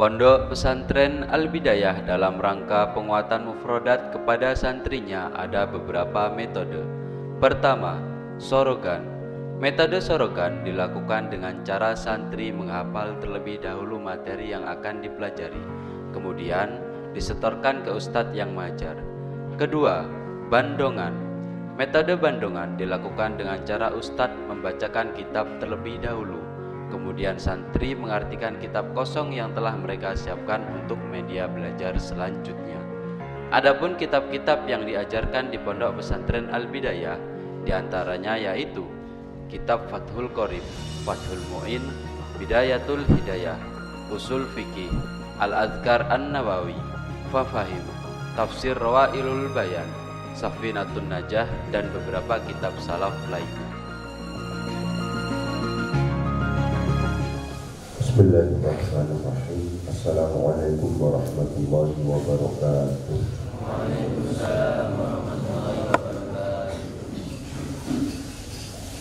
Pondok Pesantren Al-Bidayah dalam rangka penguatan mufrodat kepada santrinya ada beberapa metode. Pertama, sorogan. Metode sorogan dilakukan dengan cara santri menghafal terlebih dahulu materi yang akan dipelajari, kemudian disetorkan ke ustadz yang mengajar. Kedua, bandongan. Metode bandongan dilakukan dengan cara ustadz membacakan kitab terlebih dahulu, kemudian santri mengartikan kitab kosong yang telah mereka siapkan untuk media belajar selanjutnya. Adapun kitab-kitab yang diajarkan di Pondok Pesantren Al-Bidayah diantaranya yaitu Kitab Fathul Qorib, Fathul Mu'in, Bidayatul Hidayah, Usul Fikih, Al-Adhkar An-Nawawi, Fafahim, Tafsir Rawailul Bayan, Safinatun Najah, dan beberapa kitab salaf lainnya. Bismillahirrahmanirrahim. Assalamualaikum warahmatullahi wabarakatuh. Waalaikumsalam warahmatullahi wabarakatuh.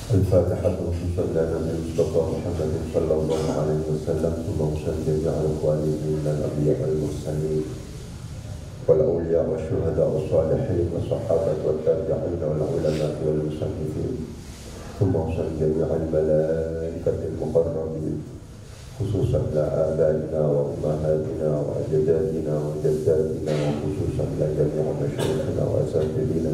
Al-Fatihah. Nabi Mustafa Muhammad sallallahu alaihi wasallam. Tumausal jami'al walidin dan anbiya al-mursalin wal awliya wa syuhada wa salihin wa sahabat wa tabi'in wal ulama wal musannifin. Tumausal jami'al malaikatil muqarrabin khususan la'abaina wa ummahatina wa ajdadina wa jaddatina wa khususan la jami'a masyayikhina wa asatidina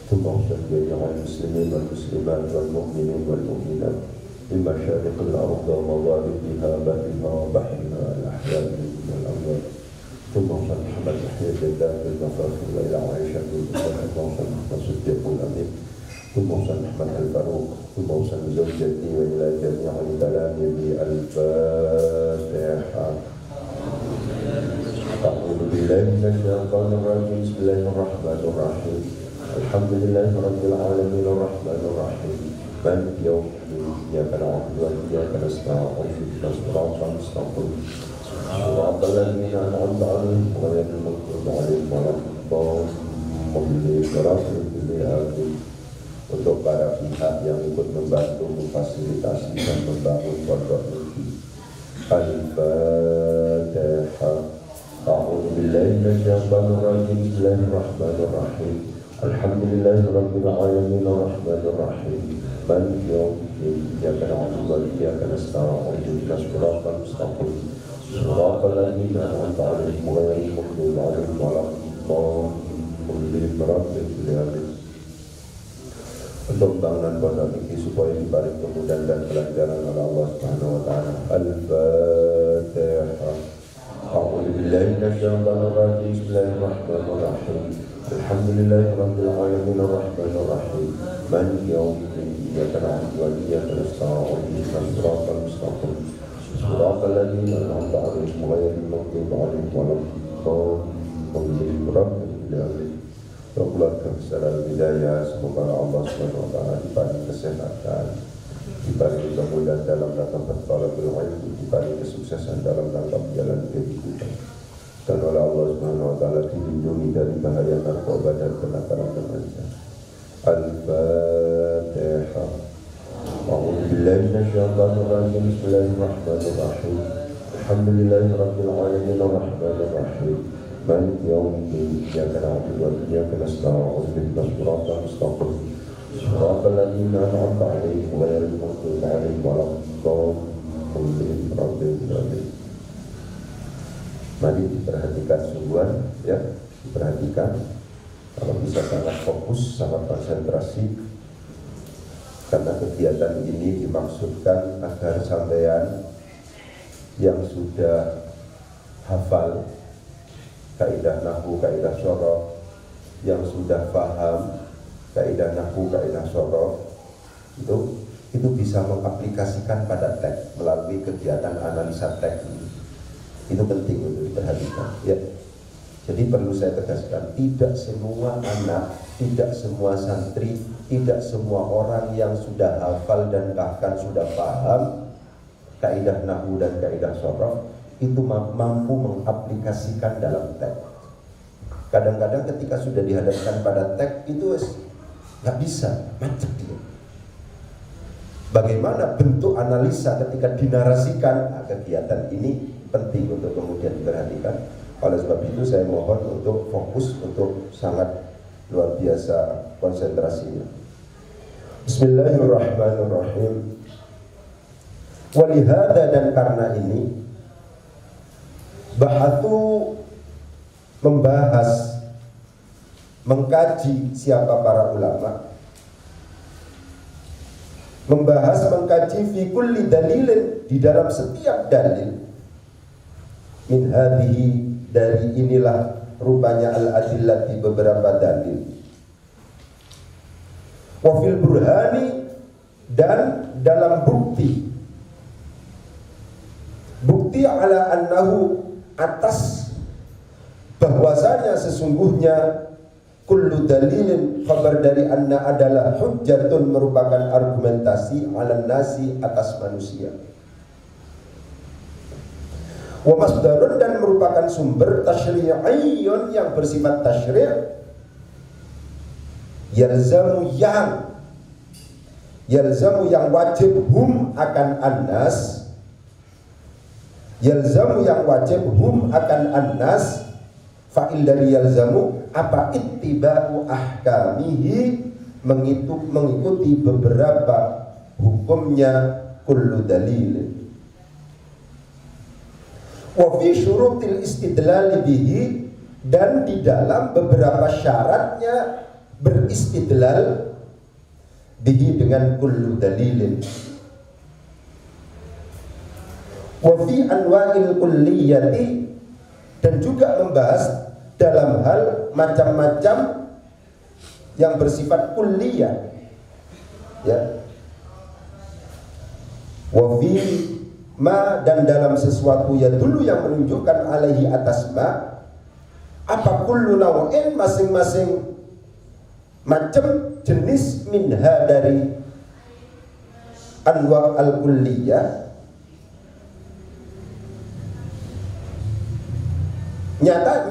tumausal jami'al muslimin wal muslimat wal mu'minin wal mu'minat min masyariqil ardh wa magharibiha bariha wa bahriha al-ahya'i wal amwat tumausal Muhammad Yahya Jadad al-Mafafir wa ila Aisyah tumausal Muhammad Siddiqul Amin tumausal Muhammad Al-Faruq tumausal zawjati wa ila jami'al balaghi al-Fatiha. A'udzu billahi minasy syaithanir rajim. Bismillahirrahmanirrahim. Alhamdulillahi rabbil alamin arrahmanir rahim maliki yaumiddin iyyaka na'budu wa iyyaka nasta'in ihdinas siratal mustaqim siratal ladzina an'amta 'alaihim ghairil maghdubi 'alaihim waladdallin. Untuk para pihak yang ikut membantu memfasilitasi dan membangun pondok ini. Al-Fatihah. A'udzu billahi minasyaitonir rajim. Bismillahirrahmanirrahim. Alhamdulillahirabbil alamin arrahmanir rahim maliki yaumiddin iyyaka na'budu wa iyyaka nasta'in ihdinas siratal mustaqim siratal ladzina an'amta 'alaihim ghairil maghdubi 'alaihim waladdallin. Untuk bangunan pondok ini supaya diberi kemudahan dan kelancaran oleh Allah Subhanahu wa taala. Al-Fatihah. A'udzu billahi minasyaitonir rajim. Bismillahirrahmanirrahim. Alhamdulillahirabbil alamin arrahmanir rahim maliki yaumiddin iyyaka na'budu wa iyyaka nasta'in ihdinas siratal mustaqim siratal ladzina an'amta 'alaihim ghairil maghdubi 'alaihim waladdallin. Untuk keluarga besar Al-Bidayah, semoga Allah SWT diberi kesehatan, diberi kemudahan dalam rangka berthalabul ilmi, diberi kesuksesan dalam rangka jalan kehidupan, dan oleh Allah SWT dilindungi dari bahaya narkoba dan kenakalan remaja. Al-Fatihah. A'udzu billahi minasyaitonir rajim. Bismillahirrahmanirrahim. Alhamdulillahirabbil alamin arrahmanir rahim maliki yaumiddin iyyaka na'budu wa iyyaka nasta'in ihdinas siratal mustaqim siratal ladzina an'amta 'alaihim ghairil maghdubi 'alaihim waladdallin. Mari diperhatikan sungguhan, ya, diperhatikan. Kalau bisa sangat fokus, sangat konsentrasi, karena kegiatan ini dimaksudkan agar sampean yang sudah hafal kaidah nahwu, kaidah syarah, yang sudah paham kaidah nahwu, kaidah syarah, itu bisa mengaplikasikan pada teks melalui kegiatan analisa teks. Itu penting untuk diperhatikan, ya. Jadi perlu saya tegaskan, tidak semua anak, tidak semua santri, tidak semua orang yang sudah hafal dan bahkan sudah paham kaidah nahwu dan kaidah syarah itu mampu mengaplikasikan dalam teks. Kadang-kadang ketika sudah dihadapkan pada teks itu nggak bisa, macet dia. Bagaimana bentuk analisa ketika dinarasikan? Nah, kegiatan ini penting untuk kemudian disampaikan. Oleh sebab itu saya mohon untuk fokus, untuk sangat luar biasa konsentrasinya. Bismillahirrahmanirrahim. Walihada, dan karena ini, bahathu membahas, mengkaji siapa para ulama, membahas, mengkaji fi kulli dalilin, di dalam setiap dalil, min hadhihi, dari inilah rupanya al-adillati, beberapa dalil, wa fil burhani, dan dalam bukti ala annahu, atas bahwasanya sesungguhnya kullu dalilin, kabar dari anna adalah hujjatun, merupakan argumentasi, ala nasi, atas manusia, wa masdarun, dan merupakan sumber tasyri'iyyun, yang bersifat tasyri', yalzamu yang wajib, hum akan annas, yalzamu yang wajib, hum akan annas, fa'il dari yalzamu apa, ittiba'u ahkamihi, mengikuti beberapa hukumnya, kullu dalil, wa fi syurutil istidlal bihi, dan di dalam beberapa syaratnya beristidlal bihi, dengan kullu dalilin, wa fi anwa'il kulliyati, dan juga membahas dalam hal macam-macam yang bersifat kulliyah, ya, wa fi ma, dan dalam sesuatu ya dulu yang menunjukkan alaihi, atas ma, apa, kullu naw'in, masing-masing macam jenis, minha, dari anwa' al-kulliyah, nyatanya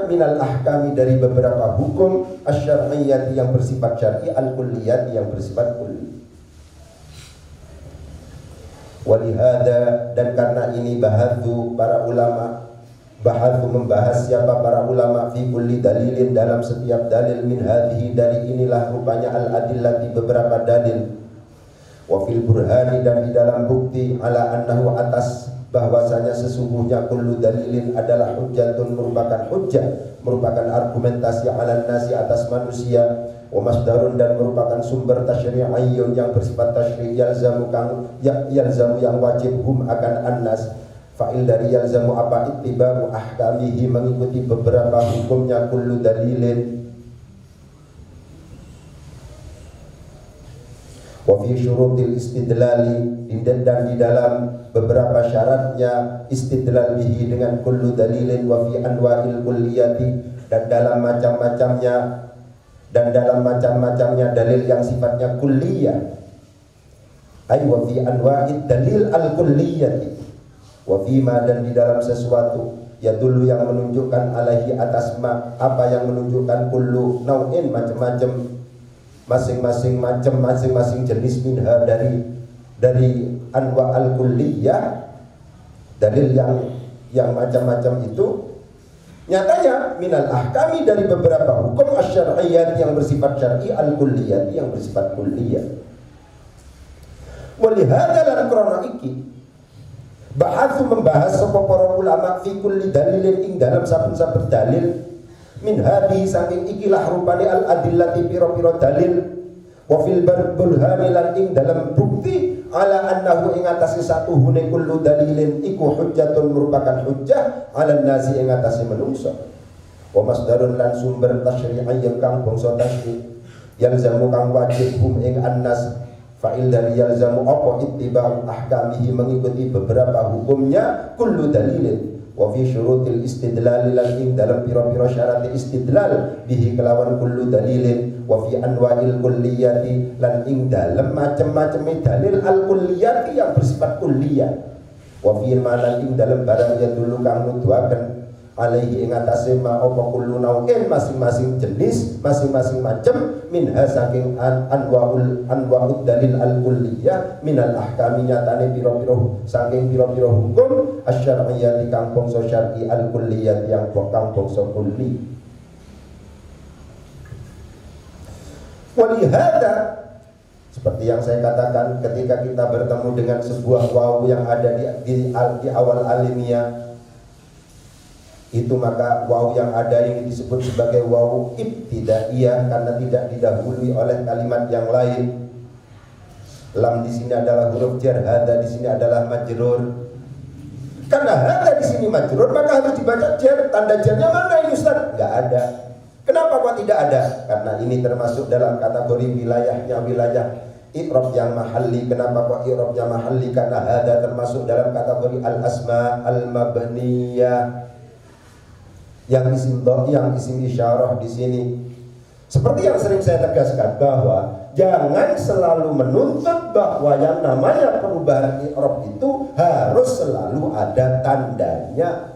minal ahkami, dari beberapa hukum, asy-syar'iyyati, yang bersifat syar'i, al-kulliyati, yang bersifat kulli. Walihada, dan karena ini, bahathu, para ulama, bahathu membahas siapa para ulama, fi kulli dalilin, dalam setiap dalil, min hadhihi, dari inilah rupanya al-adillati, beberapa dalil, wa fil burhani, dan di dalam bukti, ala annahu, atas bahwasanya sesungguhnya kullu dalilin adalah hujjatun, merupakan hujjah, merupakan argumentasi, ala nasi, atas manusia, wa masdarun, dan merupakan sumber tasyri'iyyun, yang bersifat tasyri', yalzamu yang wajib, hum akan annas, fa'il dari yalzamu apa, ittiba'u ahkamihi, mengikuti beberapa hukumnya, kullu dalilin, wa fi syurutil istidlali, dan di dalam beberapa syaratnya istidlal bihi, dengan kullu dalilin, wa fi anwa'il kulliyati, dan dalam macam-macamnya dalil yang sifatnya kulliyah, ay wa fi anwa'id dalil al-kulliyati, wa fi ma, dan di dalam sesuatu ya dulu yang menunjukkan alaihi, atas ma, apa yang menunjukkan kullu nau'in, macam-macam, masing-masing jenis, minha, dari anwa al-kulliyah, dalil yang macam-macam itu, nyatanya minal ahkami, dari beberapa hukum, asy-syar'iyyah, yang bersifat syar'i, al-kulliyah, yang bersifat kulliyah. Walihada, lan krana iki, bahatsu membahas sapa para ulama, fi kulli dalilin, ing dalam saben-saben dalil, min hadi, saking ikilah rupane al-adillati, pira-pira dalil, wa fil burhani, lan ing dalam bukti, ala annahu, ing atase satuhune kullu dalilin iku hujjatun, merupakan hujjah, ala nasi, ing atase manungsa, wa masdarun, lan sumber tasyri'iyyan, kang bangsa tasyri', yalzamu, kang wajib, hum ing annas, fa'il dari yalzamu apa, ittiba'u ahkamihi, mengikuti beberapa hukumnya, kullu dalilin, wa fi syurutil istidlal, lan ing dalam pira-pira syarat istidlal bihi, kelawan kullu dalilin, wa fi anwa'il kulliyati, lan ing dalam macam-macam dalil al-kulliyati, yang bersifat kulliyah, wa fi malan, ing dalam barang yang dulu kang nuduhaken alaihi ing atase ma apa kullu nau'in masing-masing jenis, masing-masing macam minha saking anwa'ud dalil al-kulliyah minal ahkami nyatane pira-pira saking pira-pira hukum asy-syar'iyyah kang bangsa syar'i al-kulliyah yang kang bangsa kulli. Walihada seperti yang saya katakan, ketika kita bertemu dengan sebuah wawu yang ada di awal alimiyah, itu maka wawu yang ada ini disebut sebagai wawu ibtidaiyah karena tidak didahului oleh kalimat yang lain. Lam di sini adalah huruf jar, hada di sini adalah majrur. Karena hada di sini majrur, maka harus dibaca jar. Tanda jarnya mana ini Ustaz? Enggak ada. Kenapa kok tidak ada? Karena ini termasuk dalam kategori wilayahnya wilayah i'rab yang mahalli. Kenapa kok i'rabnya mahalli? Karena hada termasuk dalam kategori al-asma al-mabniyah yang isim isyarah di sini. Seperti yang sering saya tegaskan bahwa jangan selalu menuntut bahwa yang namanya perubahan i'rab itu harus selalu ada tandanya.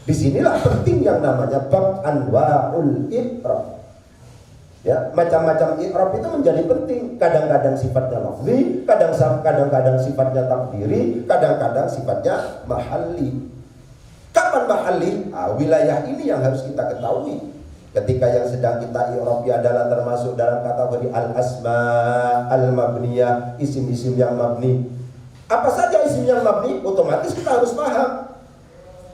Disinilah penting yang namanya bab anwa'ul i'rab. Ya, macam-macam i'rab itu menjadi penting. Kadang-kadang sifatnya lafzi, kadang-kadang sifatnya takdiri, kadang-kadang sifatnya mahalli. Kapan mahalli? Wilayah ini yang harus kita ketahui. Ketika yang sedang kita i'rabi adalah termasuk dalam kategori al-asma al-mabniyah, isim-isim yang mabni. Apa saja isim yang mabni? Otomatis kita harus paham.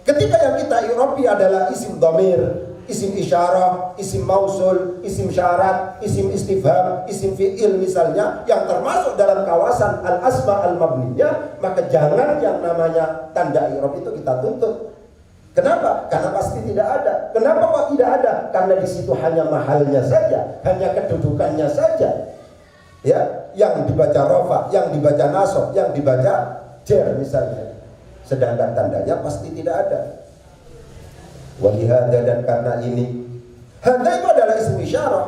Ketika yang kita i'rabi adalah isim dhamir, isim isyarah, isim mausul, isim syarat, isim istifham, isim fi'il misalnya yang termasuk dalam kawasan al-asma al-mabniyah, maka jangan yang namanya tanda i'rab itu kita tuntut. Kenapa? Karena pasti tidak ada. Kenapa kok tidak ada? Karena di situ hanya mahalnya saja, hanya kedudukannya saja. Ya, yang dibaca rafa, yang dibaca nasab, yang dibaca jar misalnya. Sedangkan tandanya pasti tidak ada. Walihada dan karena ini, hada itu adalah isim isyarah.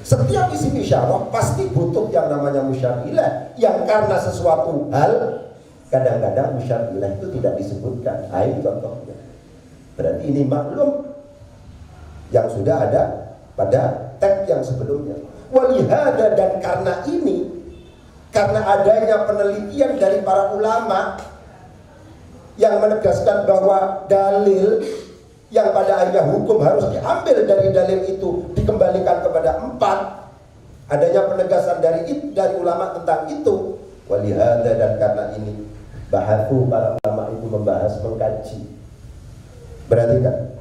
Setiap isim isyarah pasti butuh yang namanya musyar ilaih, yang karena sesuatu hal kadang-kadang musyar ilaih itu tidak disebutkan. Ini contohnya. Berarti ini maklum yang sudah ada pada teks yang sebelumnya. Walihada dan karena ini, karena adanya penelitian dari para ulama yang menegaskan bahwa dalil yang pada akhirnya hukum harus diambil dari dalil itu dikembalikan kepada 4. Adanya penegasan dari ulama tentang itu. Walihada dan karena ini bahathu para ulama itu membahas, mengkaji. Perhatikan,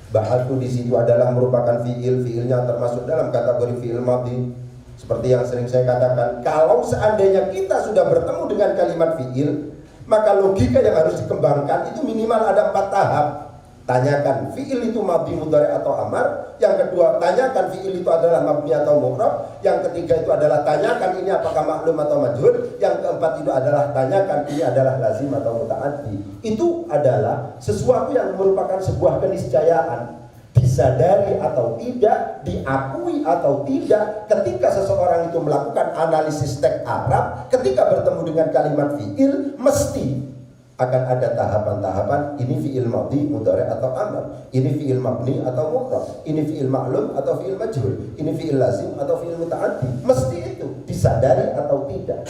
bahathu di situ adalah merupakan fiilnya termasuk dalam kategori fiil madhi. Seperti yang sering saya katakan, kalau seandainya kita sudah bertemu dengan kalimat fiil, maka logika yang harus dikembangkan itu minimal ada 4 tahap. Tanyakan fi'il itu mabni mudhari atau amar. Yang kedua, tanyakan fi'il itu adalah mabni atau mu'rab. Yang ketiga itu adalah tanyakan ini apakah maklum atau majhul. Yang keempat itu adalah tanyakan ini adalah lazim atau muta'addi. Itu adalah sesuatu yang merupakan sebuah keniscayaan. Disadari atau tidak, diakui atau tidak, ketika seseorang itu melakukan analisis teks Arab, ketika bertemu dengan kalimat fi'il, mesti akan ada tahapan-tahapan. Ini fi'il madhi, mudhari atau amr, ini fi'il mabni atau mu'rab, ini fi'il ma'lum atau fi'il majhul, ini fi'il lazim atau fi'il muta'addi. Mesti itu disadari atau tidak.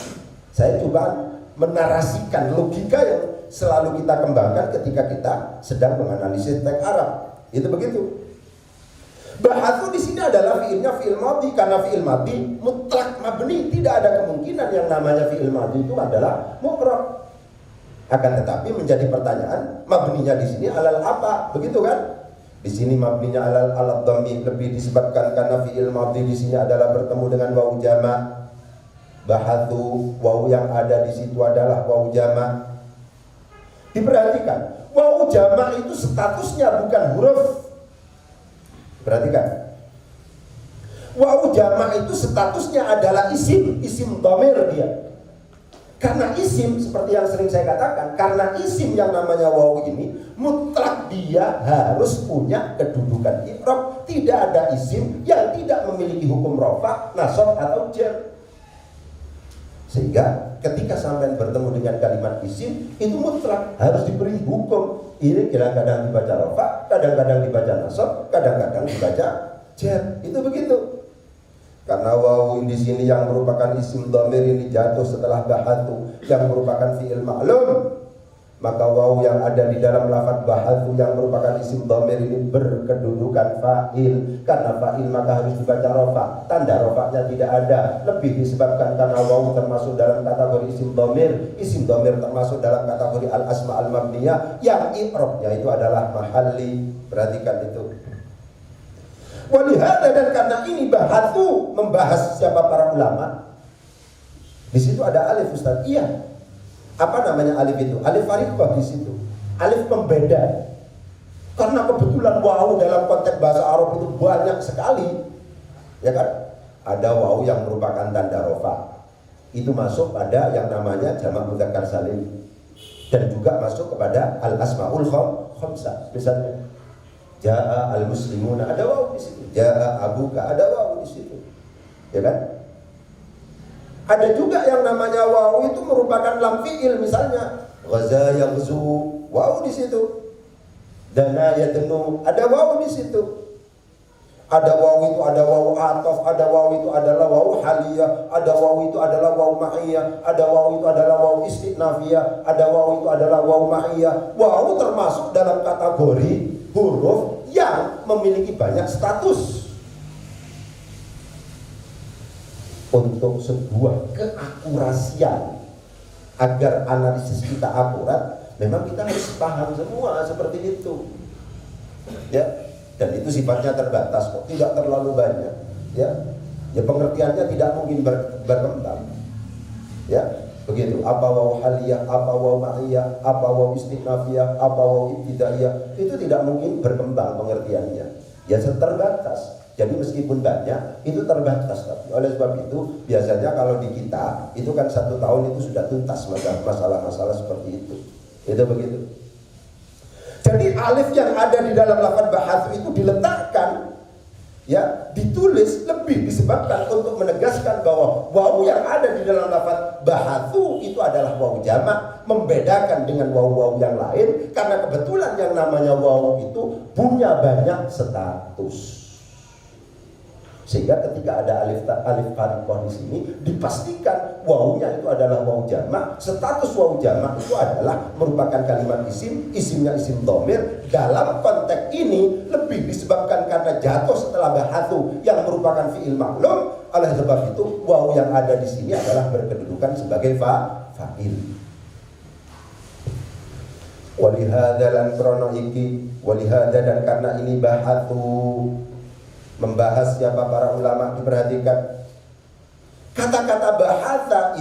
Saya coba menarasikan logika yang selalu kita kembangkan ketika kita sedang menganalisis teks Arab. Itu begitu. Bahatsu di sini adalah fiilnya fiil madhi, karena fiil madhi mutlak mabni, tidak ada kemungkinan yang namanya fiil madhi itu adalah mu'rab. Akan tetapi menjadi pertanyaan, mabninya di sini alal apa? Begitu kan? Di sini mabninya alal dhammi, lebih disebabkan karena fiil madhi di sini adalah bertemu dengan wawu jama'. Bahatsu, wawu yang ada di situ adalah wawu jama'. Diperhatikan, wawu jama' itu statusnya bukan huruf. Perhatikan, wawu jama' itu statusnya adalah isim dhamir dia. Karena isim, seperti yang sering saya katakan, karena isim yang namanya wawu ini mutlak dia harus punya kedudukan i'rab. Tidak ada isim yang tidak memiliki hukum rafa, nasab atau jar. Sehingga ketika sampai bertemu dengan kalimat isim, itu mutlak harus diberi hukum. Ini kadang-kadang dibaca rofa, kadang-kadang dibaca nasab, kadang-kadang dibaca jar. Itu begitu. Karena wawu di sini yang merupakan isim dhamir ini jatuh setelah bahatu yang merupakan fi'il ma'lum, maka wawu yang ada di dalam lafaz bahatu yang merupakan isim dhamir ini berkedudukan fa'il. Karena fa'il maka harus dibaca rofa. Tanda rofanya tidak ada. Lebih disebabkan karena wawu termasuk dalam kategori isim dhamir. Isim dhamir termasuk dalam kategori al-asma al-mabniyah yang i'rabnya itu adalah mahalli. Perhatikan itu. Walihada, dan karena ini bahatu membahas siapa para ulama. Di situ ada alif, Ustaz. Iya. Apa namanya alif itu? Alif arifah di situ. Alif pembeda. Karena kebetulan wawu dalam konteks bahasa Arab itu banyak sekali. Ya kan? Ada wawu yang merupakan tanda rofa. Itu masuk pada yang namanya jamak mudzakkar salim. Dan juga masuk kepada al-asmaul khamsah. Misalnya Ja'a al-muslimuna, ada wawu di situ. Ja'a abuka, ada wawu di situ. Ya kan? Ada juga yang namanya wawu itu merupakan lam fi'il, misalnya ghaza yaghzu, wawu di situ. Dana yadnu, ada wawu di situ. Ada wawu itu ada wawu ataf, ada wawu itu adalah wawu haliyah, ada wawu itu adalah wawu ma'iyah, ada wawu itu adalah wawu istinafiyah, ada wawu itu adalah wawu ma'iyah. Wawu termasuk dalam kategori huruf yang memiliki banyak status. Untuk sebuah keakurasian agar analisis kita akurat, memang kita harus paham semua seperti itu. Ya, dan itu sifatnya terbatas kok, tidak terlalu banyak. Ya, ya pengertiannya tidak mungkin berkembang. Ya, begitu. Apa wawu haliyah, apa wawu ma'iyah, apa wawu istinafiyah, apa wawu ibtidaiyah, itu tidak mungkin berkembang pengertiannya. Ya terbatas. Jadi meskipun banyak, itu terbatas. Oleh sebab itu, biasanya kalau di kita, itu kan 1 tahun itu sudah tuntas masalah-masalah seperti itu. Itu begitu. Jadi alif yang ada di dalam lafaz bahatu itu diletakkan, ya, ditulis lebih disebabkan untuk menegaskan bahwa wawu yang ada di dalam lafaz bahatu itu adalah wawu jamak, membedakan dengan wawu-wawu yang lain karena kebetulan yang namanya wawu itu punya banyak status. Sehingga ketika ada alif farikoh di sini dipastikan wawunya itu adalah wawu jamak. Status wawu jamak itu adalah merupakan kalimat isim, isimnya isim dhamir. Dalam konteks ini lebih disebabkan karena jatuh setelah bahatu yang merupakan fi'il maklum. Oleh sebab itu wawu yang ada di sini adalah berkedudukan sebagai fa'il. Walihada lan krono iki, walihada dan karena ini bahatu membahas siapa para ulama, diperhatikan kata-kata bahasa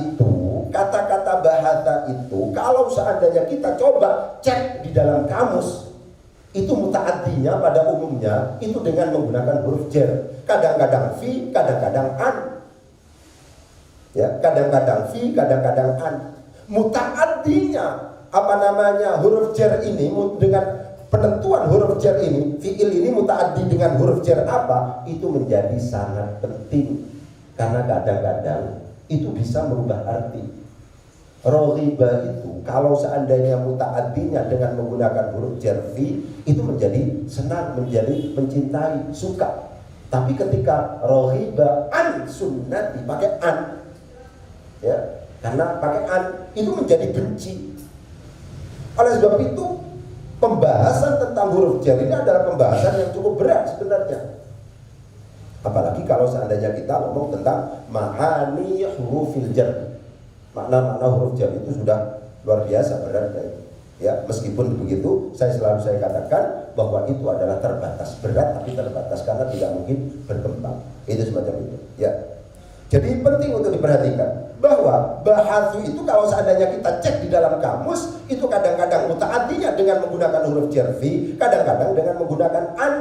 itu kalau seandainya kita coba cek di dalam kamus itu muta'addinya pada umumnya itu dengan menggunakan huruf jar, kadang-kadang fi, kadang-kadang an, ya, kadang-kadang fi, kadang-kadang an. Muta'addinya huruf jar ini dengan penentuan huruf jar ini, fi'il ini muta'addi dengan huruf jar apa, itu menjadi sangat penting karena kadang-kadang itu bisa merubah arti. Raghiba itu kalau seandainya muta'addinya dengan menggunakan huruf jar fi, itu menjadi senang, menjadi mencintai, suka. Tapi ketika raghiba an sunnati pakai an, ya, karena pakai an itu menjadi benci. Oleh sebab itu pembahasan tentang huruf jar ini adalah pembahasan yang cukup berat sebenarnya. Apalagi kalau seandainya kita ngomong tentang ma'ani hurufil jar. Makna-makna huruf jar itu sudah luar biasa beratnya. Ya, meskipun begitu, saya katakan bahwa itu adalah terbatas, berat tapi terbatas karena tidak mungkin berkembang. Itu semacam itu. Ya. Jadi penting untuk diperhatikan bahwa bahatu itu kalau seandainya kita cek di dalam kamus itu kadang-kadang muta'addinya dengan menggunakan huruf jar fi, kadang-kadang dengan menggunakan an.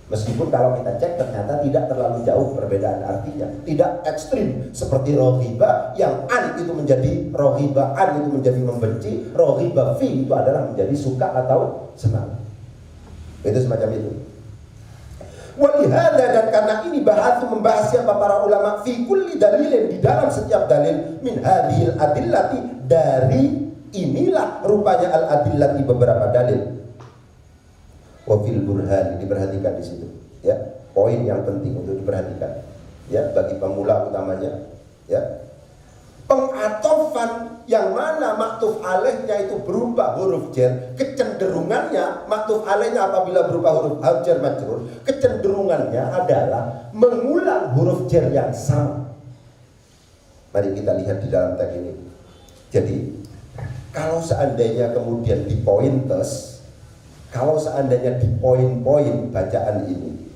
Meskipun kalau kita cek ternyata tidak terlalu jauh perbedaan artinya, tidak ekstrim seperti raghiba yang an itu menjadi raghiba, an itu menjadi membenci, raghiba fi itu adalah menjadi suka atau senang. Itu semacam itu. Walihada dan karena ini bahatu membahas siapa para ulama fi kulli dalilin di dalam setiap dalil min hadhil adillati dari Inilah rupanya al-adillati beberapa dalil. Wa fil burhan, diperhatikan di situ, ya. Poin yang penting untuk diperhatikan, ya, bagi pemula utamanya, ya. Pengatofan yang mana maktuf alaihnya itu berupa huruf jar, kecenderungannya maktuf alaihnya apabila berupa huruf jar majrur, kecenderungannya adalah mengulang huruf jar yang sama. Mari kita lihat di dalam teks ini. Jadi kalau seandainya kemudian di pointers, kalau seandainya di poin-poin bacaan ini,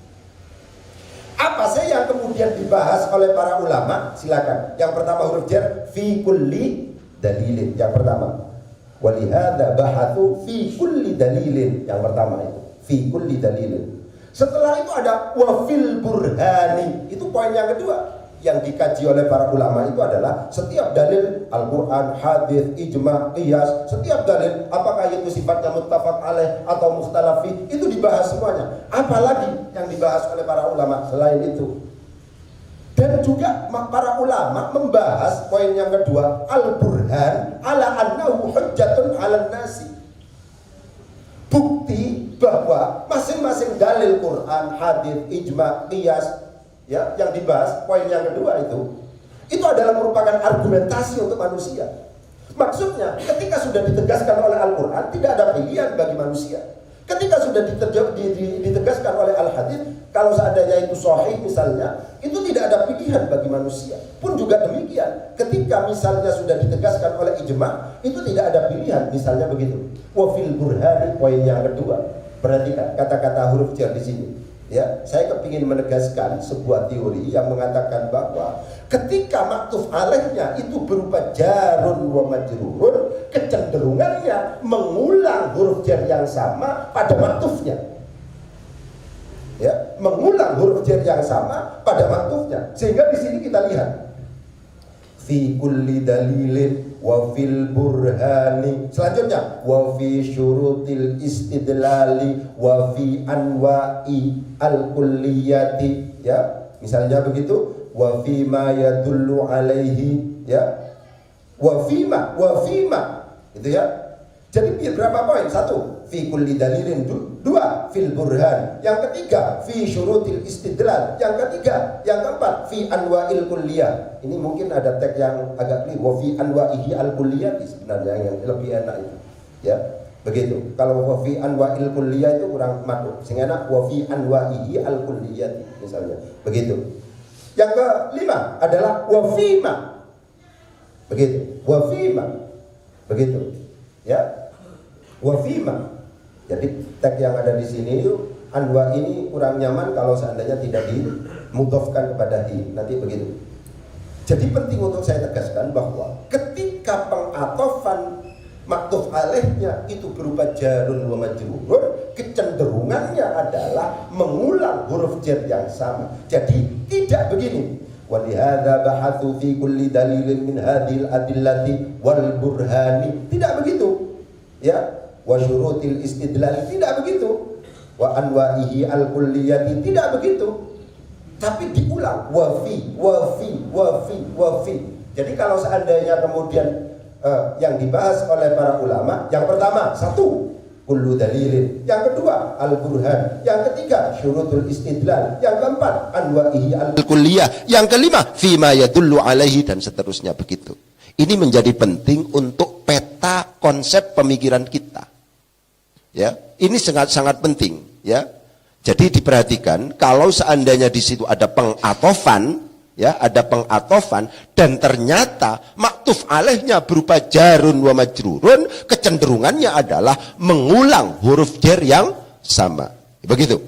apa sih yang kemudian dibahas oleh para ulama? Silakan. Yang pertama huruf jar fi kulli dalilin. Yang pertama. Walihada bahathu fi kulli dalilin. Yang pertama itu fi kulli dalilin. Setelah itu ada wa fil burhani. Itu poin yang kedua. Yang dikaji oleh para ulama itu adalah setiap dalil Al-Quran, hadis, ijma, qiyas, setiap dalil apakah itu sifatnya muttafaq alaih atau mukhtalafi, itu dibahas semuanya. Apalagi yang dibahas oleh para ulama selain itu. Dan juga para ulama membahas poin yang kedua, al-burhan ala annahu hujjatun ala nasi. Bukti bahwa masing-masing dalil Quran, hadis, ijma, qiyas, ya, yang dibahas poin yang kedua itu adalah merupakan argumentasi untuk manusia. Maksudnya ketika sudah ditegaskan oleh Al-Quran tidak ada pilihan bagi manusia. Ketika sudah ditegaskan oleh Al-Hadits, kalau seandainya itu sahih misalnya, itu tidak ada pilihan bagi manusia. Pun juga demikian, ketika misalnya sudah ditegaskan oleh ijma, itu tidak ada pilihan, misalnya begitu. Wa fil burhani, poin yang kedua. Perhatikan kata-kata huruf jar di sini. Ya, saya kepingin menegaskan sebuah teori yang mengatakan bahwa ketika maktuf alaihnya itu berupa jarun wa majrurun, kecenderungannya mengulang huruf jar yang sama pada maktufnya. Ya, mengulang huruf jar yang sama pada maktufnya. Sehingga di sini kita lihat fi kulli dalilin wa fil burhani. Selanjutnya wa fi syurutil istidlali wa fi anwa'i al-kulliyati, ya. Misalnya begitu, wa fi ma yadullu alaihi, ya. Wa fi ma, itu ya. Jadi berapa poin? Satu, fi kulli dalilin. Dua, fil burhan. Yang ketiga, fi syurutil istidlal. Yang ketiga, yang keempat, fi anwa'il kulliyah. Ini mungkin ada teks yang agak keliru. Wa fi anwa'ihi al-kulliyah sebenarnya yang lebih enak itu. Ya, begitu. Kalau wa fi anwa'il kulliyah itu kurang makhluk. Sing enak wa fi anwa'ihi al-kulliyah misalnya. Begitu. Yang kelima adalah wa fi ma. Begitu. Wa fi ma. Begitu. Ya. Wa fi ma. Jadi teks yang ada di sini itu anwa ini kurang nyaman kalau seandainya tidak dimudhofkan kepada hi. Nanti begitu. Jadi penting untuk saya tegaskan bahwa ketika pengatofan maktuf alaihnya itu berupa jarun wa majrurun, kecenderungannya adalah mengulang huruf jar yang sama. Jadi tidak begini. Wa lihadza bahatsu fi kulli dalilin min hadhil adillati wal burhani. Tidak begitu. Ya. Wa syurutil istidlal, tidak begitu. Wa anwa'ihi al-kulliyati, tidak begitu. Tapi diulang wa fi. Jadi kalau seandainya kemudian yang dibahas oleh para ulama, yang pertama satu kullu dalilin, yang kedua al-burhan, yang ketiga syurutul istidlal, yang keempat anwa'ihi al-kulliyah, yang kelima fi ma yadullu alaihi, dan seterusnya begitu. Ini menjadi penting untuk peta konsep pemikiran kita. Ya, ini sangat penting, ya. Jadi diperhatikan kalau seandainya di situ ada pengatofan, ya, ada pengatofan dan ternyata maktuf alaihnya berupa jarun wa majrurun, kecenderungannya adalah mengulang huruf jar yang sama. Begitu.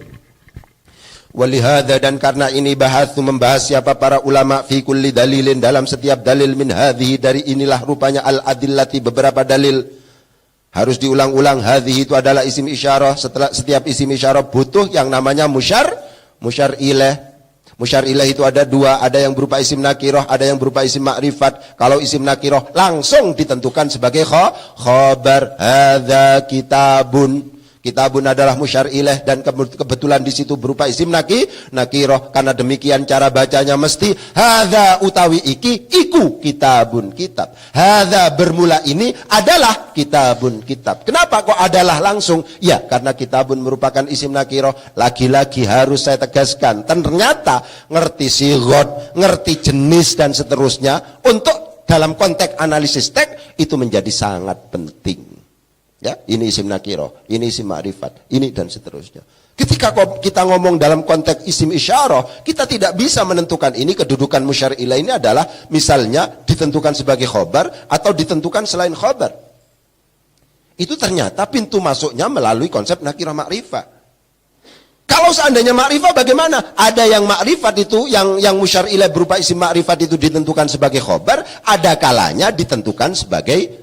Walihada, dan karena ini membahas siapa para ulama fi kulli dalilin, dalam setiap dalil min hadhihi, dari inilah rupanya al-adillati, beberapa dalil. Harus diulang-ulang, hadhihi itu adalah isim isyarah. Setelah setiap isim isyarah butuh yang namanya musyar ilaih. Musyar ilaih itu ada dua, ada yang berupa isim nakirah, ada yang berupa isim ma'rifat. Kalau isim nakirah langsung ditentukan sebagai khabar, hadza kitabun. Kitabun adalah musyar ilaih dan kebetulan di situ berupa isim nakiroh. Karena demikian cara bacanya mesti hadza utawi iki iku kitabun kitab. Hadza bermula ini adalah kitabun kitab. Kenapa kok adalah langsung? Ya karena kitabun merupakan isim nakiroh. Lagi-lagi harus saya tegaskan. Ternyata ngerti sigot, ngerti jenis dan seterusnya untuk dalam konteks analisis teks itu menjadi sangat penting. Ya, ini isim nakiroh, ini isim ma'rifat, ini dan seterusnya. Ketika kita ngomong dalam konteks isim isyarah, kita tidak bisa menentukan ini kedudukan musyar ilaih ini adalah misalnya ditentukan sebagai khobar atau ditentukan selain khobar. Itu ternyata pintu masuknya melalui konsep nakirah ma'rifat. Kalau seandainya ma'rifat bagaimana? Ada yang ma'rifat itu, yang musyar ilaih berupa isim ma'rifat itu ditentukan sebagai khobar, ada kalanya ditentukan sebagai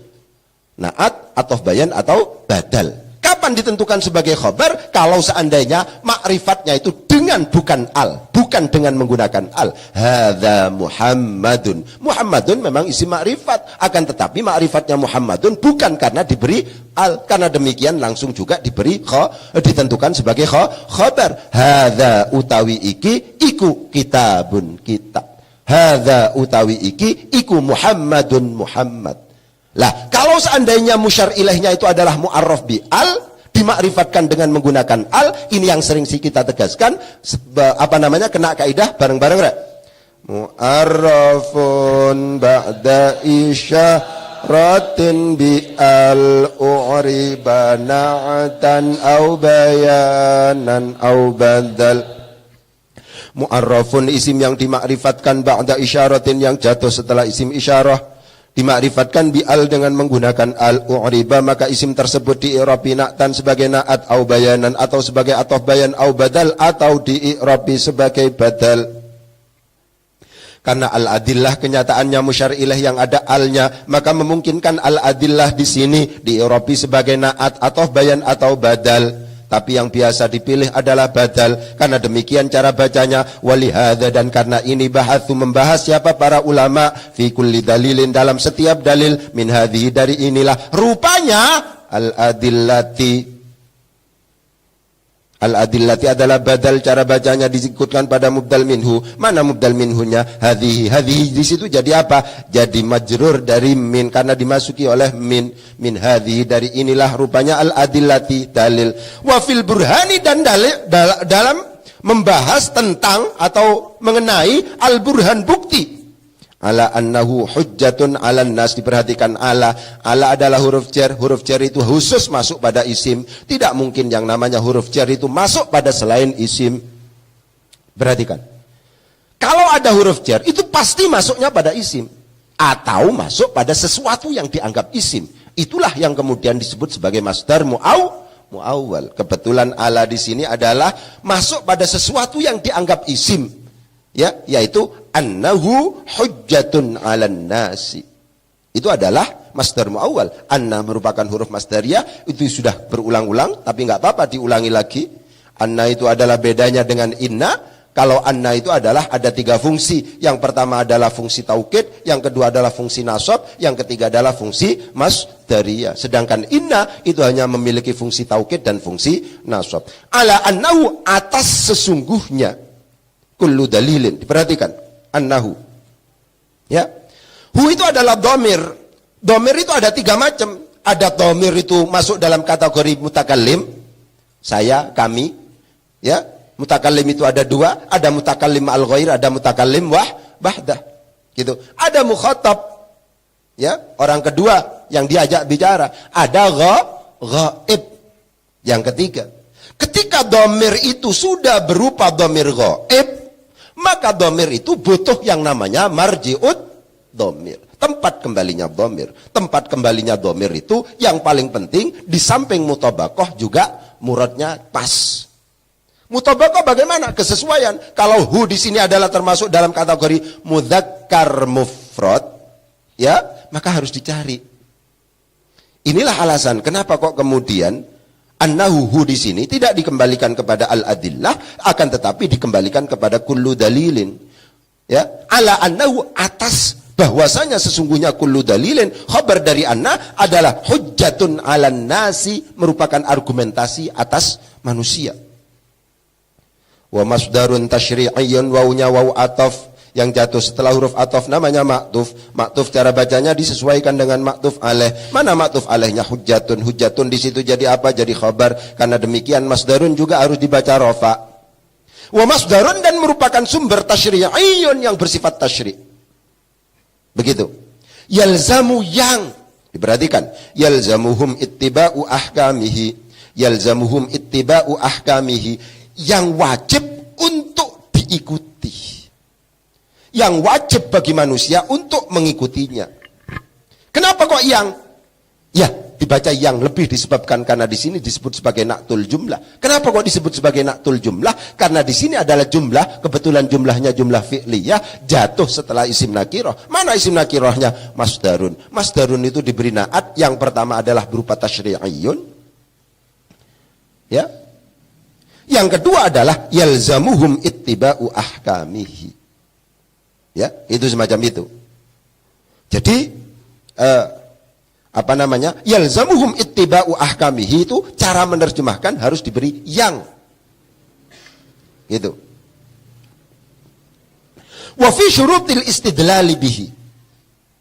naat atau bayan atau badal. Kapan ditentukan sebagai khobar? Kalau seandainya ma'rifatnya itu dengan bukan al, bukan dengan menggunakan al. Hadza Muhammadun. Muhammadun memang isim ma'rifat, akan tetapi ma'rifatnya Muhammadun bukan karena diberi al. Karena demikian langsung juga diberi ditentukan sebagai khobar. Hadza utawi iki iku kitabun kitab. Hadza utawi iki iku Muhammadun Muhammad. Lah, kalau seandainya musyar ilaihnya itu adalah mu'arraf bi al, dimakrifatkan dengan menggunakan al, ini yang sering kita tegaskan, kena kaidah bareng-bareng rek. Mu'arrafun ba'da isyaratin bi al u'riba na'atan au bayanan au badal. Mu'arrafun isim yang dimakrifatkan ba'da isyaratin yang jatuh setelah isim isyarah. Dimakrifatkan bi'al dengan menggunakan al-u'riba, maka isim tersebut di'irabi na'tan sebagai na'at au bayanan atau sebagai atof bayan au badal atau di'irabi sebagai badal. Karena al-adillah kenyataannya musyar ilaih yang ada alnya, maka memungkinkan al-adillah di sini di'irabi sebagai na'at atau bayan atau badal. Tapi yang biasa dipilih adalah badal. Karena demikian cara bacanya. Walihada, dan karena ini bahathu membahas siapa para ulama fi kulli dalilin dalam setiap dalil min hadhihi dari inilah. Rupanya al-adillati adalah badal, cara bacanya diikutkan pada mubdal minhu. Mana mubdal minhunya? Hadhihi di situ jadi apa? Jadi majrur dari min karena dimasuki oleh min hadhihi dari inilah. Rupanya al-adillati dalil. Wa fil burhani, dan dalam membahas tentang atau mengenai al-burhan bukti. Ala annahu hujjatun 'alan nas, diperhatikan ala adalah huruf jar itu khusus masuk pada isim. Tidak mungkin yang namanya huruf jar itu masuk pada selain isim. Perhatikan. Kalau ada huruf jar itu pasti masuknya pada isim atau masuk pada sesuatu yang dianggap isim. Itulah yang kemudian disebut sebagai masdar muawwal. Kebetulan ala di sini adalah masuk pada sesuatu yang dianggap isim. Ya, yaitu annahu hujjatun 'alan nasi. Itu adalah masdar muawwal. Anna merupakan huruf masdariyah, itu sudah berulang-ulang tapi enggak apa-apa diulangi lagi. Anna itu adalah bedanya dengan inna. Kalau anna itu adalah ada 3 fungsi. Yang pertama adalah fungsi taukid, yang kedua adalah fungsi nasab, yang ketiga adalah fungsi masdariyah. Sedangkan inna itu hanya memiliki fungsi taukid dan fungsi nasab. Ala annahu, atas sesungguhnya. Kullu dalilin, diperhatikan, annahu. Ya. Hu itu adalah dhamir. Dhamir itu ada 3 macam. Ada dhamir itu masuk dalam kategori mutakallim. Saya, kami. Ya. Mutakallim itu ada 2, ada mutakallim al ghair, ada mutakallim wahdah. Gitu. Ada mukhatab. Ya, orang kedua yang diajak bicara. Ada ghaib. Yang ketiga. Ketika dhamir itu sudah berupa dhamir ghaib, maka dhamir itu butuh yang namanya marji'ud dhamir, tempat kembalinya dhamir. Tempat kembalinya dhamir itu yang paling penting, di samping mutabaqah juga muradnya pas. Mutabaqah bagaimana? Kesesuaian. Kalau hu di sini adalah termasuk dalam kategori mudzakkar mufrad, ya, maka harus dicari. Inilah alasan kenapa kok kemudian annahu di sini tidak dikembalikan kepada al-adillah, akan tetapi dikembalikan kepada kullu dalilin. Ya, ala annahu, atas bahwasanya sesungguhnya kullu dalilin, khabar dari anna adalah hujjatun 'alan nasi, merupakan argumentasi atas manusia. Wa masdarun tasyri'iyyun, wawunya waw ataf yang jatuh setelah huruf ataf namanya maktuf. Maktuf cara bacanya disesuaikan dengan maktuf alaih. Mana maktuf alaihnya? Hujjatun. Hujjatun di situ jadi apa? Jadi khabar. Karena demikian masdarun juga harus dibaca rafa. Wa masdarun, dan merupakan sumber tasyri'iyyun yang bersifat tasyri'. Begitu. Yalzamu, yang diperhatikan, yalzamuhum ittiba'u ahkamihi. Yalzamuhum ittiba'u ahkamihi, yang wajib untuk diikuti, yang wajib bagi manusia untuk mengikutinya. Kenapa kok yang? Ya, dibaca yang lebih disebabkan karena di sini disebut sebagai naktul jumlah. Kenapa kok disebut sebagai naktul jumlah? Karena di sini adalah jumlah, kebetulan jumlahnya jumlah fi'liyah, jatuh setelah isim nakirah. Mana isim nakirahnya? Masdarun. Masdarun itu diberi naat, yang pertama adalah berupa tasyri'iyyun. Ya. Yang kedua adalah yalzamuhum ittiba'u ahkamihi. Ya, itu semacam itu. Jadi yalzamuhum ittiba'u ahkamihi itu cara menerjemahkan harus diberi yang. Gitu. Wa fi syurutil istidlali bihi.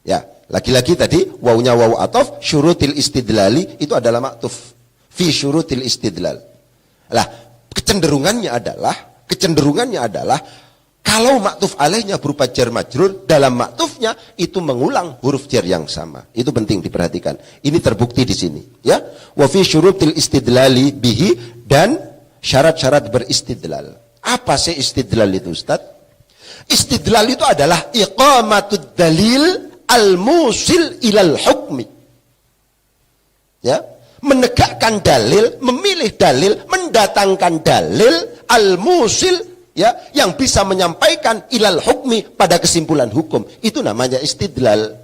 Ya, lagi-lagi tadi wawunya wawu ataf, syurutil istidlali itu adalah maktuf. Fi syurutil istidlal. Lah, kecenderungannya adalah kalau maktuf alaihnya berupa jar majrur, dalam maktufnya itu mengulang huruf jar yang sama. Itu penting diperhatikan. Ini terbukti di sini, ya. Wa fi syurutil istidlali bihi, dan syarat-syarat beristidlal. Apa sih istidlal itu, Ustaz? Istidlal itu adalah iqamatud dalil al-musil ilal hukmi. Ya, menegakkan dalil, memilih dalil, mendatangkan dalil al-musil, ya, yang bisa menyampaikan ilal hukmi, pada kesimpulan hukum. Itu namanya istidlal.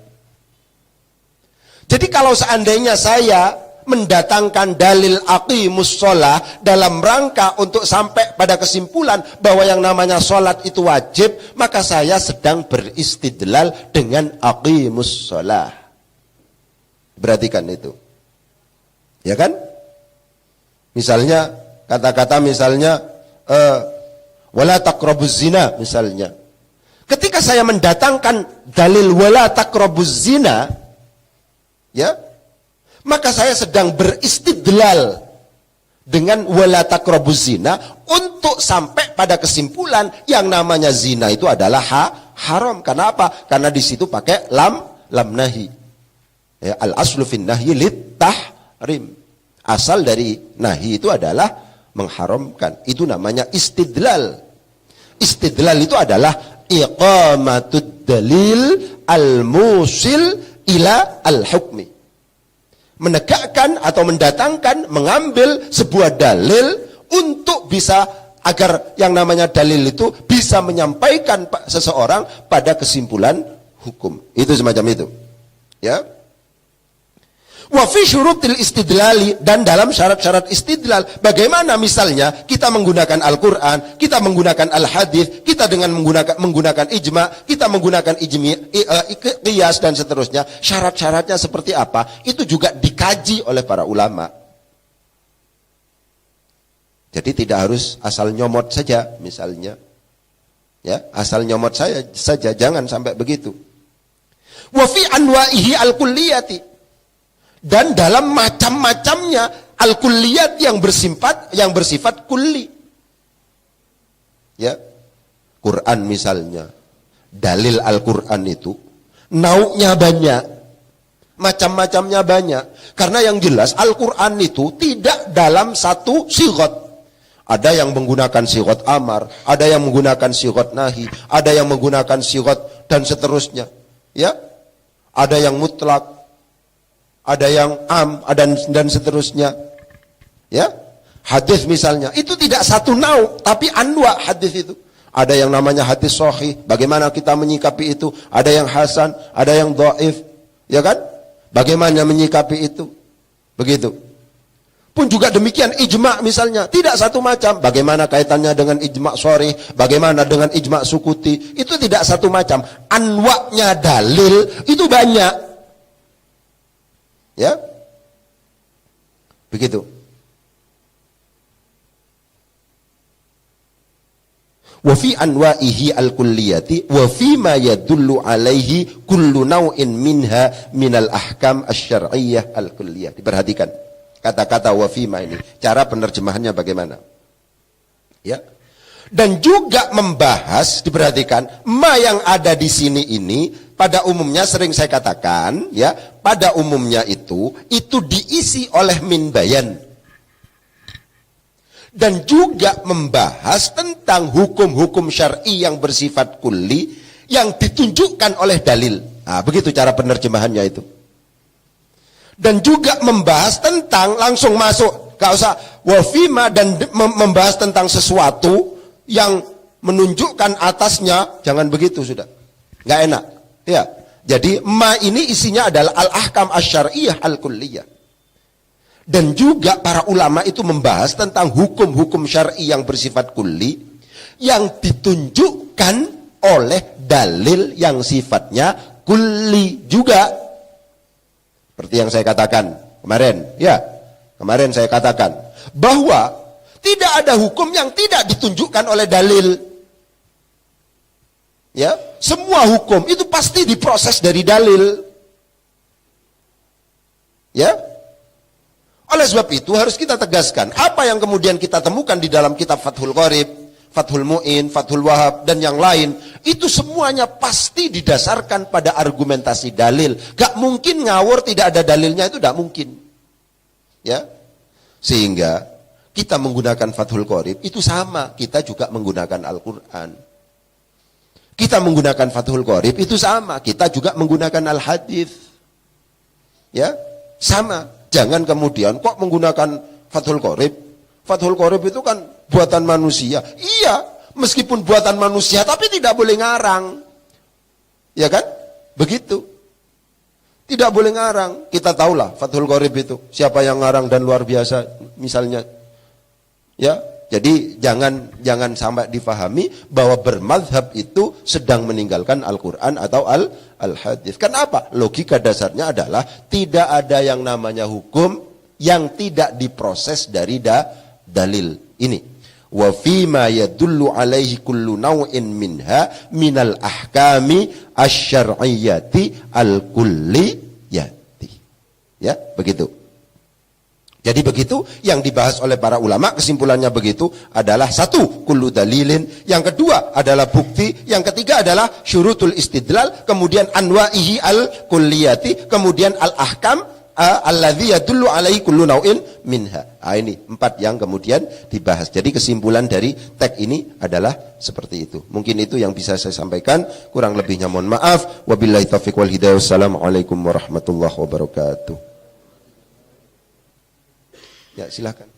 Jadi kalau seandainya saya mendatangkan dalil aqimus sholah dalam rangka untuk sampai pada kesimpulan bahwa yang namanya sholat itu wajib, maka saya sedang beristidlal dengan aqimus sholah. Perhatikan itu. Ya kan? Misalnya, kata-kata misalnya, wala taqrabuz zina misalnya. Ketika saya mendatangkan dalil wala taqrabuz zina, ya, maka saya sedang beristidlal dengan wala taqrabuz zina untuk sampai pada kesimpulan yang namanya zina itu adalah haram. Kenapa? Karena di situ pakai lam nahi. Ya, al aslu fin nahyi lit tahrim. Asal dari nahi itu adalah mengharamkan. Itu namanya istidlal. Istidlal itu adalah iqamatud dalil al-musil ila al-hukmi. Menegakkan atau mendatangkan, mengambil sebuah dalil untuk bisa, agar yang namanya dalil itu bisa menyampaikan seseorang pada kesimpulan hukum. Itu semacam itu. Ya. Wa fi syurutil istidlali, dan dalam syarat-syarat istidlal, bagaimana misalnya kita menggunakan Al-Quran, kita menggunakan Al-Hadith, kita dengan menggunakan ijma, kita menggunakan qiyas dan seterusnya. Syarat-syaratnya seperti apa? Itu juga dikaji oleh para ulama. Jadi tidak harus asal nyomot saja misalnya. Ya, asal nyomot saja, jangan sampai begitu. Wa fi anwa'ihi al-kulliyati, dan dalam macam-macamnya al-kulliyat yang bersifat kulli. Ya. Quran misalnya. Dalil Al-Quran itu nauknya banyak. Macam-macamnya banyak. Karena yang jelas Al-Quran itu tidak dalam satu sighat. Ada yang menggunakan sighat amar, ada yang menggunakan sighat nahi, ada yang menggunakan sighat dan seterusnya. Ya. Ada yang mutlak, ada yang am, dan seterusnya. Ya. Hadis misalnya, itu tidak satu nau, tapi anwa hadis itu. Ada yang namanya hadis sahih, bagaimana kita menyikapi itu? Ada yang hasan, ada yang dhaif, ya kan? Bagaimana menyikapi itu? Begitu. Pun juga demikian ijma' misalnya, tidak satu macam. Bagaimana kaitannya dengan ijma' sharih, bagaimana dengan ijma' sukuti, itu tidak satu macam. Anwa'nya dalil itu banyak. Ya. Begitu. Wa fi anwa'ihi al-kulliyati wa fi ma yadullu alaihi kullu naw'in minha minal ahkam asy-syar'iyyah al-kulliyah. Diperhatikan kata-kata wa fi ma ini, cara penerjemahannya bagaimana? Ya. Dan juga membahas, diperhatikan, ma yang ada di sini ini pada umumnya sering saya katakan, ya, pada umumnya itu diisi oleh min bayan. Dan juga membahas tentang hukum-hukum syar'i yang bersifat kulli yang ditunjukkan oleh dalil. Nah, begitu cara penerjemahannya itu. Dan juga membahas tentang, langsung masuk, gak usah wafima, dan membahas tentang sesuatu yang menunjukkan atasnya, jangan begitu sudah, nggak enak, ya. Jadi ma ini isinya adalah al-ahkam asy-syar'iyyah al-kulliyah. Dan juga para ulama itu membahas tentang hukum-hukum syar'i yang bersifat kulli yang ditunjukkan oleh dalil yang sifatnya kulli juga. Seperti yang saya katakan kemarin, ya. Kemarin saya katakan bahwa tidak ada hukum yang tidak ditunjukkan oleh dalil. Ya, semua hukum itu pasti diproses dari dalil. Ya. Oleh sebab itu harus kita tegaskan apa yang kemudian kita temukan di dalam kitab Fathul Qorib, Fathul Mu'in, Fathul Wahab, dan yang lain, itu semuanya pasti didasarkan pada argumentasi dalil. Gak mungkin ngawur tidak ada dalilnya, itu gak mungkin. Ya, sehingga kita menggunakan Fathul Qorib itu sama, kita juga menggunakan Al-Quran. Kita menggunakan Fathul Qorib itu sama, kita juga menggunakan Al-Hadith. Ya, sama. Jangan kemudian kok menggunakan Fathul Qorib. Fathul Qorib itu kan buatan manusia. Iya, meskipun buatan manusia tapi tidak boleh ngarang. Ya kan? Begitu. Tidak boleh ngarang. Kita tahulah Fathul Qorib itu siapa yang ngarang dan luar biasa misalnya. Ya, jadi jangan sampai difahami bahwa bermadhab itu sedang meninggalkan Al-Quran atau Al-Hadith. Kenapa? Logika dasarnya adalah tidak ada yang namanya hukum yang tidak diproses dari dalil ini. Wa fi ma yadullu alaihi kullu naw'in minha minal ahkami asy-syar'iyyati al-kulliyati. Ya, begitu. Jadi begitu yang dibahas oleh para ulama, kesimpulannya begitu adalah satu, kullu dalilin, yang kedua adalah bukti, yang ketiga adalah syurutul istidlal, kemudian anwa'ihi al-kulliyati, kemudian al-ahkam alladzi yadullu alaihi kullu naw'in minha. Ini 4 yang kemudian dibahas. Jadi kesimpulan dari teks ini adalah seperti itu. Mungkin itu yang bisa saya sampaikan, kurang lebihnya mohon maaf. Wabillahi taufiq wal hidayah. Wassalamualaikum warahmatullahi wabarakatuh. Ya, silakan.